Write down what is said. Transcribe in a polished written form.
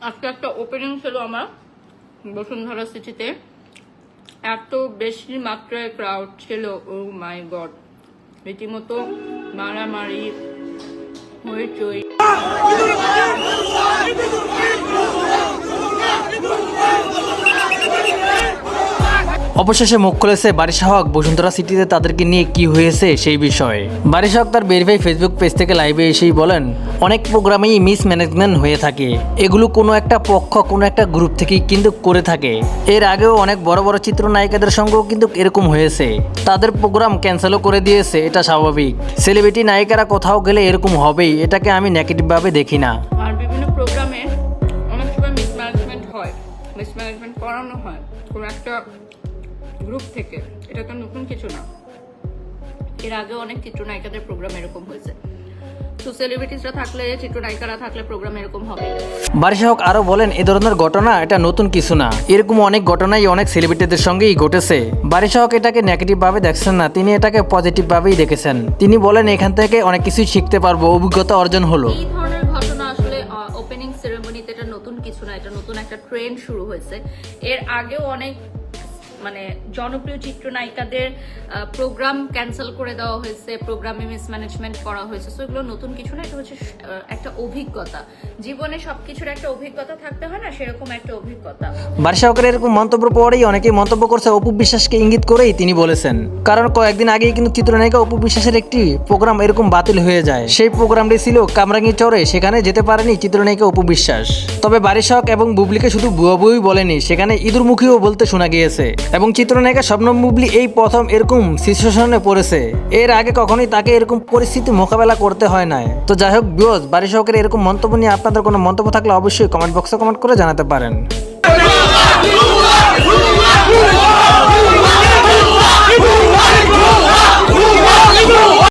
আজকে একটা ওপেনিং ছিল আমার বসুন্ধরা সিটিতে, এত বেশি মাত্রায় ক্রাউড ছিল, ও মাই গড, রীতিমতো মারামারি হইচই। অবশেষে মুখ খুলেছে বারিশা হক বসুন্ধরা সিটিতে তাদেরকে নিয়ে কি হয়েছে সেই বিষয়ে। বারিশা হক তার ভেরিফাই ফেসবুক পেজ থেকে লাইভে এসেই বলেন, অনেক প্রোগ্রামেই মিসম্যানেজমেন্ট হয়ে থাকে, এগুলো কোনো একটা পক্ষ কোনো একটা গ্রুপ থেকেই কিন্তু করে থাকে। এর আগেও অনেক বড় বড় চিত্রনায়িকাদের সঙ্গেও কিন্তু এরকম হয়েছে, তাদের প্রোগ্রাম ক্যান্সেলও করে দিয়েছে, এটা স্বাভাবিক। সেলিব্রিটি নায়িকারা কোথাও গেলে এরকম হবেই, এটাকে আমি নেগেটিভভাবে দেখি না। আর বিভিন্ন প্রোগ্রামে অনেক সময় মিসম্যানেজমেন্ট হয়, মিসম্যানেজমেন্ট করানো হয় কোনো একটা গ্রুপ থেকে, এটা তো নতুন কিছু না। এর আগে অনেক চিত্রনায়িকাদের প্রোগ্রাম এরকম হয়েছে, তো সেলিব্রিটিসরা থাকলে, চিত্রনায়িকারা থাকলে প্রোগ্রাম এরকম হবে। বারিশা হক আরো বলেন, এ ধরনের ঘটনা এটা নতুন কিছু না, এরকম অনেক ঘটনাই অনেক সেলিব্রিটিদের সঙ্গেই ঘটেছে। বারিশা হক এটাকে নেগেটিভ ভাবে দেখছেন না, তিনি এটাকে পজিটিভ ভাবেই দেখেছেন। তিনি বলেন, এখান থেকে অনেক কিছুই শিখতে পারবো, অভিজ্ঞতা অর্জন হলো। এই ধরনের ঘটনা আসলে ওপেনিং সেরেমনিতে এটা নতুন কিছু না, এটা নতুন একটা ট্রেন্ড শুরু হয়েছে। এর আগেও অনেক জনপ্রিয় চিত্রনায়িকাদের প্রোগ্রাম ক্যান্সেল করে দেওয়া হয়েছে, প্রোগ্রামে মিসম্যানেজমেন্ট করা হয়েছে। সো এগুলো নতুন কিছু না, এটা হচ্ছে একটা অভিজ্ঞতা। জীবনে সবকিছুর একটা অভিজ্ঞতা থাকতে হয় না, সেরকম একটা অভিজ্ঞতা। বারিশা হকের এরকম মন্তব্য পরেই অনেকেই মন্তব্য করছে অপু বিশ্বাসকে ইঙ্গিত করেই তিনি বলেছেন, কারণ কয়েকদিন আগেই কিন্তু চিত্রনায়িকা অপু বিশ্বাসের একটি প্রোগ্রাম এরকম বাতিল হয়ে যায়। সেই প্রোগ্রামটি ছিল কামরাঙ্গীরচরে, সেখানে যেতে পারেনি চিত্রনায়িকা অপু বিশ্বাস। তবে বারিশা হক এবং বুবলিকে শুধু বুয়া বুই বলেনি, সেখানে ইঁদুরমুখীও বলতে শোনা গিয়েছে। এবং চিত্রনায়িকা শবনম বুবলি এই প্রথম এরকম সিচুয়েশনে পড়েছে, এর আগে কখনোই তাকে এরকম পরিস্থিতি মোকাবেলা করতে হয় না। তো যাই হোক ভিউয়ার্স, বারিশা হকের এরকম মন্তব্য নিয়ে আপনাদের কোনো মন্তব্য থাকলে অবশ্যই কমেন্ট বক্সে কমেন্ট করে জানাতে পারেন।